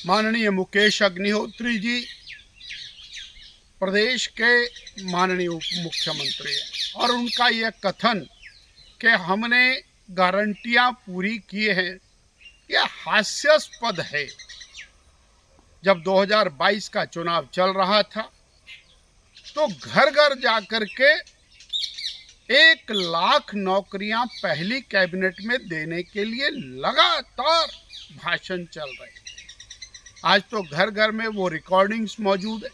माननीय मुकेश अग्निहोत्री जी प्रदेश के माननीय उप मुख्यमंत्री हैं और उनका यह कथन कि हमने गारंटियां पूरी की हैं, यह हास्यास्पद है। जब 2022 का चुनाव चल रहा था तो घर घर जाकर के 1 लाख नौकरियां पहली कैबिनेट में देने के लिए लगातार भाषण चल रहे हैं। आज तो घर घर में वो रिकॉर्डिंग्स मौजूद है।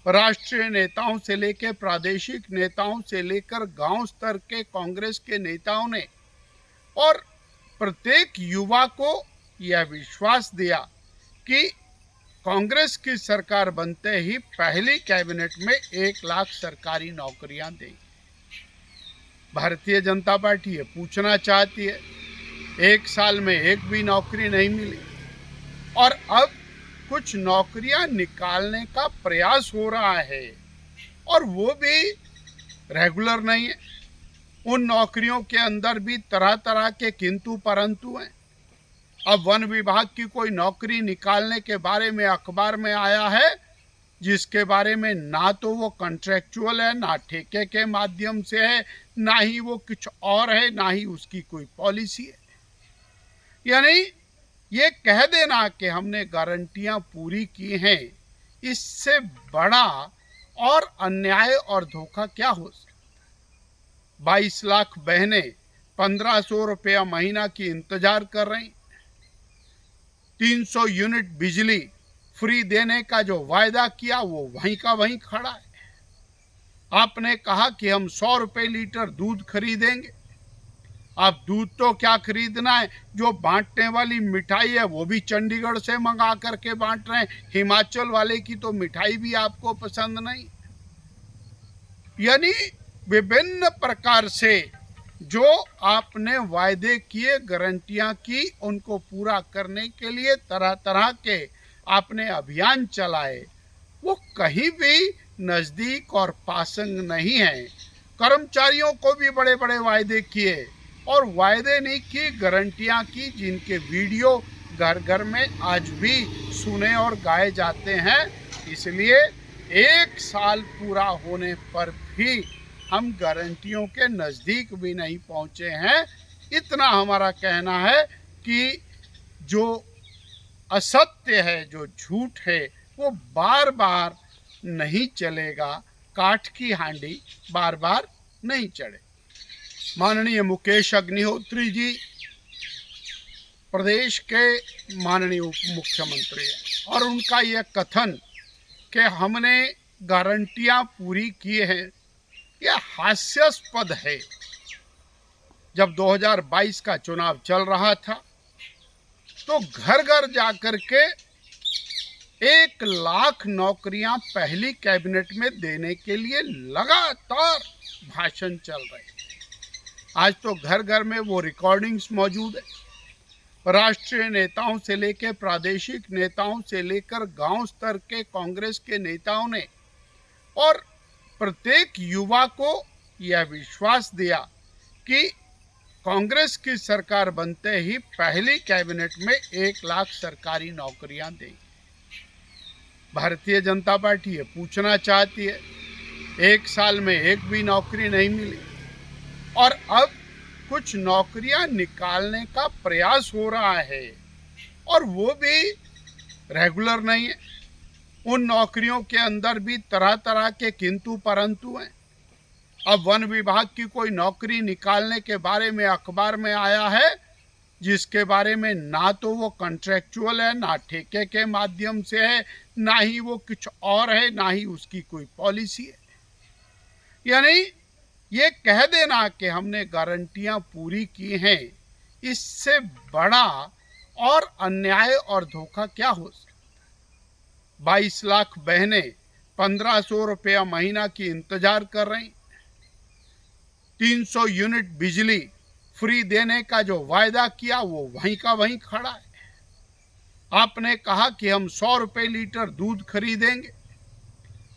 राष्ट्रीय नेताओं से लेकर प्रादेशिक नेताओं से लेकर गांव स्तर के कांग्रेस के नेताओं ने और प्रत्येक युवा को यह विश्वास दिया कि कांग्रेस की सरकार बनते ही पहली कैबिनेट में 1 लाख सरकारी नौकरियां देगी। भारतीय जनता पार्टी ये पूछना चाहती है, 1 साल में एक भी नौकरी नहीं मिली और अब कुछ नौकरियां निकालने का प्रयास हो रहा है और वो भी रेगुलर नहीं है। उन नौकरियों के अंदर भी तरह तरह के किंतु परंतु हैं। अब वन विभाग की कोई नौकरी निकालने के बारे में अखबार में आया है, जिसके बारे में ना तो वो कॉन्ट्रैक्चुअल है, ना ठेके के माध्यम से है, ना ही वो कुछ और है, ना ही उसकी कोई पॉलिसी है। यानी ये कह देना कि हमने गारंटियां पूरी की हैं, इससे बड़ा और अन्याय और धोखा क्या हो सकता। 22 लाख बहनें 1500 रुपया महीना की इंतजार कर रही। 300 यूनिट बिजली फ्री देने का जो वायदा किया वो वहीं का वहीं खड़ा है। आपने कहा कि हम 100 रुपये लीटर दूध खरीदेंगे। आप दूध तो क्या खरीदना है, जो बांटने वाली मिठाई है वो भी चंडीगढ़ से मंगा करके बांट रहे हैं। हिमाचल वाले की तो मिठाई भी आपको पसंद नहीं। यानी विभिन्न प्रकार से जो आपने वायदे किए, गारंटियां की, उनको पूरा करने के लिए तरह तरह के आपने अभियान चलाए, वो कहीं भी नज़दीक और पासंग नहीं है। कर्मचारियों को भी बड़े बड़े वायदे किए और वायदे नहीं की, गारंटियां की, जिनके वीडियो घर घर में आज भी सुने और गाए जाते हैं। इसलिए 1 साल पूरा होने पर भी हम गारंटियों के नज़दीक भी नहीं पहुंचे हैं। इतना हमारा कहना है कि जो असत्य है, जो झूठ है, वो बार बार नहीं चलेगा। काठ की हांडी बार बार नहीं चढ़े। माननीय मुकेश अग्निहोत्री जी प्रदेश के माननीय उप मुख्यमंत्री हैं और उनका यह कथन कि हमने गारंटियां पूरी की हैं, यह हास्यास्पद है। जब 2022 का चुनाव चल रहा था तो घर घर जाकर के 1 लाख नौकरियां पहली कैबिनेट में देने के लिए लगातार भाषण चल रहे हैं। आज तो घर घर में वो रिकॉर्डिंग्स मौजूद है। राष्ट्रीय नेताओं से लेकर प्रादेशिक नेताओं से लेकर गांव स्तर के कांग्रेस के नेताओं ने और प्रत्येक युवा को यह विश्वास दिया कि कांग्रेस की सरकार बनते ही पहली कैबिनेट में 1 लाख सरकारी नौकरियां देगी। भारतीय जनता पार्टी ये पूछना चाहती है, 1 साल में एक भी नौकरी नहीं मिली और अब कुछ नौकरियां निकालने का प्रयास हो रहा है और वो भी रेगुलर नहीं है। उन नौकरियों के अंदर भी तरह तरह के किंतु परंतु हैं। अब वन विभाग की कोई नौकरी निकालने के बारे में अखबार में आया है, जिसके बारे में ना तो वो कॉन्ट्रैक्चुअल है, ना ठेके के माध्यम से है, ना ही वो कुछ और है, ना ही उसकी कोई पॉलिसी है। यानी ये कह देना कि हमने गारंटियां पूरी की हैं, इससे बड़ा और अन्याय और धोखा क्या हो सकता। 22 लाख बहनें 1500 रुपया महीना की इंतजार कर रही। 300 यूनिट बिजली फ्री देने का जो वायदा किया वो वहीं का वहीं खड़ा है। आपने कहा कि हम 100 रुपये लीटर दूध खरीदेंगे।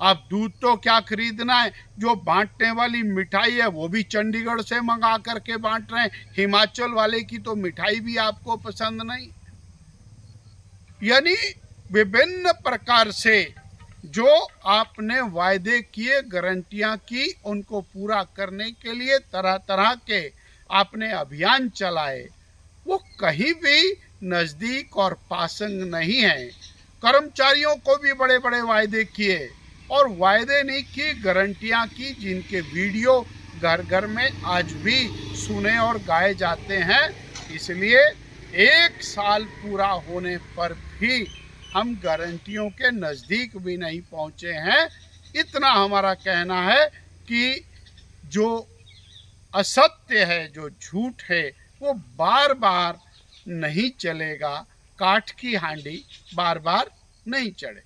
आप दूध तो क्या खरीदना है, जो बांटने वाली मिठाई है वो भी चंडीगढ़ से मंगा करके बांट रहे हैं। हिमाचल वाले की तो मिठाई भी आपको पसंद नहीं। यानी विभिन्न प्रकार से जो आपने वायदे किए, गारंटियां की, उनको पूरा करने के लिए तरह तरह के आपने अभियान चलाए, वो कहीं भी नज़दीक और पासंग नहीं है। कर्मचारियों को भी बड़े बड़े वायदे किए और वायदे नहीं की, गारंटियां की, जिनके वीडियो घर घर में आज भी सुने और गाए जाते हैं। इसलिए 1 साल पूरा होने पर भी हम गारंटियों के नज़दीक भी नहीं पहुंचे हैं। इतना हमारा कहना है कि जो असत्य है, जो झूठ है, वो बार बार नहीं चलेगा। काठ की हांडी बार बार नहीं चढ़े।